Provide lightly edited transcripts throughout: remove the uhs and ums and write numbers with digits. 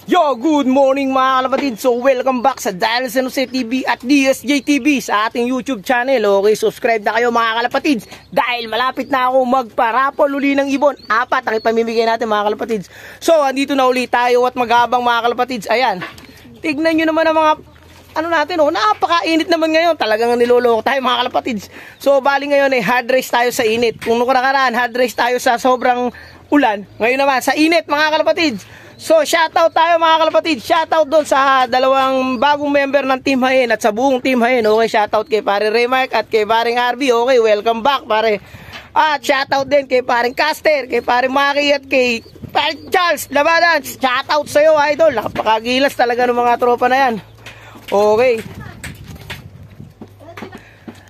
Yo, good morning mga kalapatid. So, welcome back sa Dial San Jose TV at DSJ TV sa ating YouTube channel. Okay, subscribe na kayo mga kalapatids dahil malapit na ako magparapol uli ng ibon. 4 ang ipamimigay natin mga kalapatids. So, andito na uli tayo at maghabang mga kalapatids. Ayan, tignan nyo naman ang mga ano natin, oh, napakainit naman ngayon. Talagang niloloko tayo mga kalapatids. So, bali ngayon ay hard race tayo sa init. Kung nakaraan, hard race tayo sa sobrang ulan. Ngayon naman, sa init mga kalapatids. So, shoutout tayo mga kalapatid. Shoutout doon sa dalawang bagong member ng Team Hain at sa buong Team Hain. Okay, shoutout kay pare Remark at kay paring RB. Okay, welcome back pare. At shoutout din kay paring Caster, kay paring Maki at kay paring Charles Labanan. Shoutout sa'yo idol. Napakagilas talaga ng mga tropa na yan. Okay.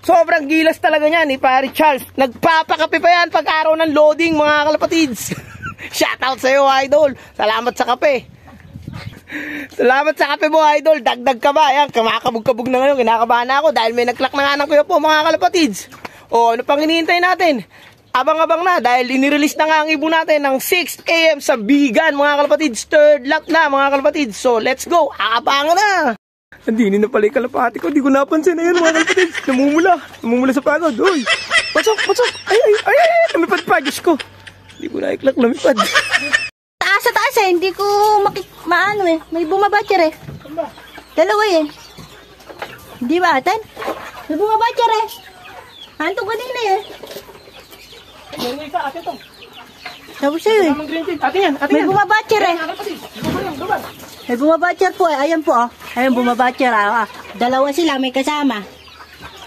Sobrang gilas talaga niyan ni pare Charles. Nagpapakape pa yan pag araw ng loading mga kalapatids. Shoutout sa iyo, idol. Salamat sa kape. Salamat sa kape mo, idol. Dagdag ka ba? Ayan, kumakabog-kabog na ngayon. Kinakabahan na ako dahil may nag-clock na nga ng kuya po, mga kalapatids. O, ano pang hinihintay natin? Abang-abang na dahil inirelease na nga ang ibon natin ng 6 AM sa Bigan, mga kalapatids. Third lap na, mga kalapatids. So, let's go. Abangan na. Andini na pala yung kalapati ko. Di ko napansin na yan, mga kalapatids. Namumula sa pagod. Uy, pasok. Ay, lumipad pa, Diyos ko. Hindi ko naiklak, lumipad. Taas sa taas eh, hindi ko maano eh. May bumabatcher eh. Dalawa eh. Hindi ba atan? May bumabatcher eh. Anto kanina eh. May isa, ate to. Sabi sa'yo eh. Ate yan. May bumabatcher eh. May bumabatcher po eh. Ayan po oh. Ayan bumabatcher ah. Dalawa sila may kasama.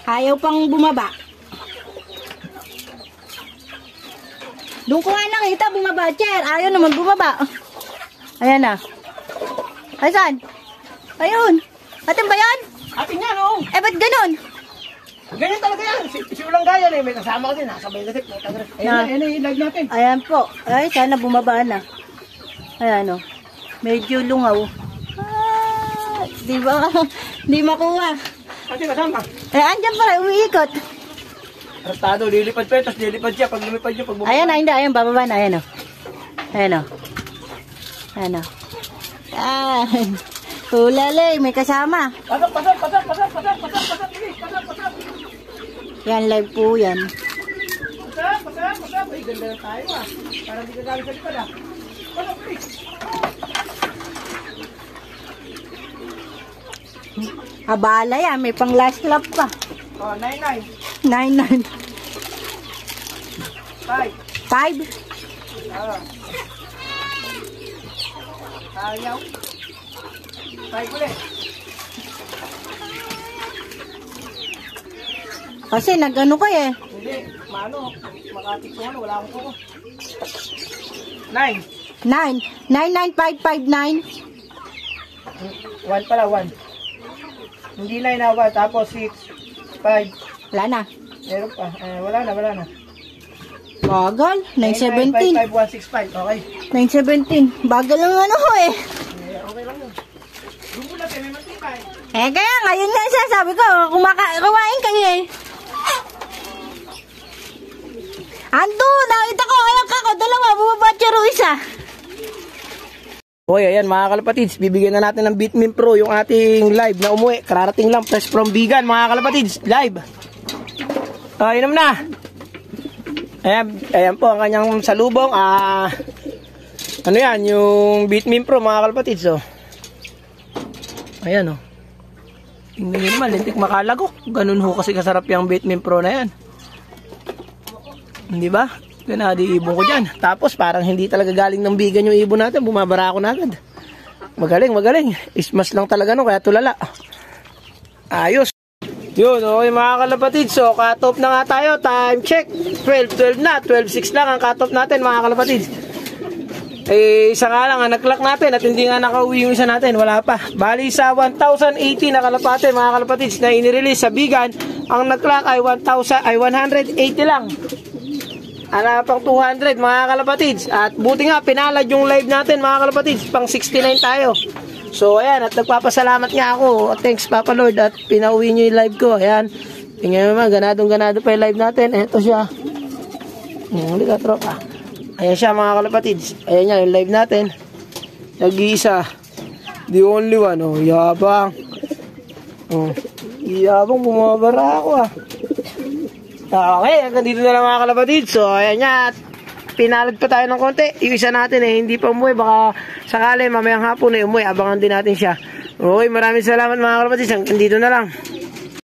Ayaw pang bumaba. Doon ko nga nakita, bumabatcher. Ayaw naman bumaba. Ayan na. Ay, saan? Ayun. Atin ba yan? Atin yan, oo. Eh, ba't ganun? Ganyan talaga yan. Si Ulang Gaya eh. May kasama kasi. Nasabay kasi. Ayan na yung live natin. Ayan po. Ay, sana bumaba na. Ayan o. Medyo lungaw. Ah, di ba? Di makuha. Ate, kasama. Eh, andyan pala. Umiikot. Artado, lilipad pa yun, tapos lilipad siya. Pag lumipad niya, pag bumaba. Ayan na, hindi. Ayan, bababa na. Ayan o. Ayan o. Ayan o. Ayan. Hulali, may kasama. Pasok. Yan, live po yan. Pasok. Ay, ganda na tayo ah. Parang di ka galing sa likod ah. Pasok, please. Abala yan, may pang last lap pa. Oh, 9-9. 9-9. 5. 5. Ayaw. 5 ulit. Kasi nag-ano ka eh. Hindi, mano, makatik ko ano, wala akong kuko. 9. 9. 99559. 1 pala, 1. Hindi 9 na 1, tapos 6, 5. Wala na. Meron pa, wala na. Bagal. 917. 995, 165, okay. 917. Bagal lang ano ko eh. Okay lang yun. Gumulat eh, may matibay. Eh kaya ngayon nga siya sabi ko, kumain kayo eh. Ando, nakita ko, ayak ako, dalawa, bumabatcher o isa. Hoy, ayan mga kalapatids, bibigyan na natin ng Bitmin Pro yung ating live na umuwi. Kararating lang, fresh from Bigan mga kalapatids, live. Inom na. Ayan po ang kanyang salubong. Ano yan, yung Bitmin Pro mga kalapatids. Oh. Ayan oh. Tingnan nyo naman, lintik makalagok. Ganun ho kasi kasarap yung Bitmin Pro na yan. Hindi ba? Ganadi ibon ko dyan. Tapos parang hindi talaga galing ng Bigan yung ibon natin. Bumabara ako na agad. Magaling. Ismas lang talaga no, kaya tulala. Ayos. Yun, okay mga kalapatid. So, cut-off na nga tayo. Time check. 12 na. 12:06 lang ang cut-off natin mga kalapatid. Eh, isa nga lang ang nag-clock natin at hindi nga nakauwi yung isa natin. Wala pa. Bali sa 1,080 na kalapate mga kalapatids na inirelease sa Bigan, ang nag-clock ay 180 lang. Ano pang 200 mga kalapatids. At buti nga, pinalad yung live natin mga kalapatids. Pang 69 tayo. So, ayan, at nagpapasalamat nga ako. Thanks, Papa Lord, at pinauwi nyo yung live ko. Ayan, tingnan mo naman, ganadong-ganado pa yung live natin. Ito siya. Hindi ka, tropa. Ayan siya, mga kalapatids. Ayan niya, yung live natin. Nag-iisa. The only one, oh, yabang. Oh, yabang, bumabara ako ah. Okay, hanggang dito na lang mga kalapatid. So, ayan nga, pinalad pa tayo ng konti. Yung isa natin hindi pa umuwi. Baka sakali, mamayang hapon umuwi. Abangan din natin siya. Okay, maraming salamat mga kalapatid. Hanggang dito na lang.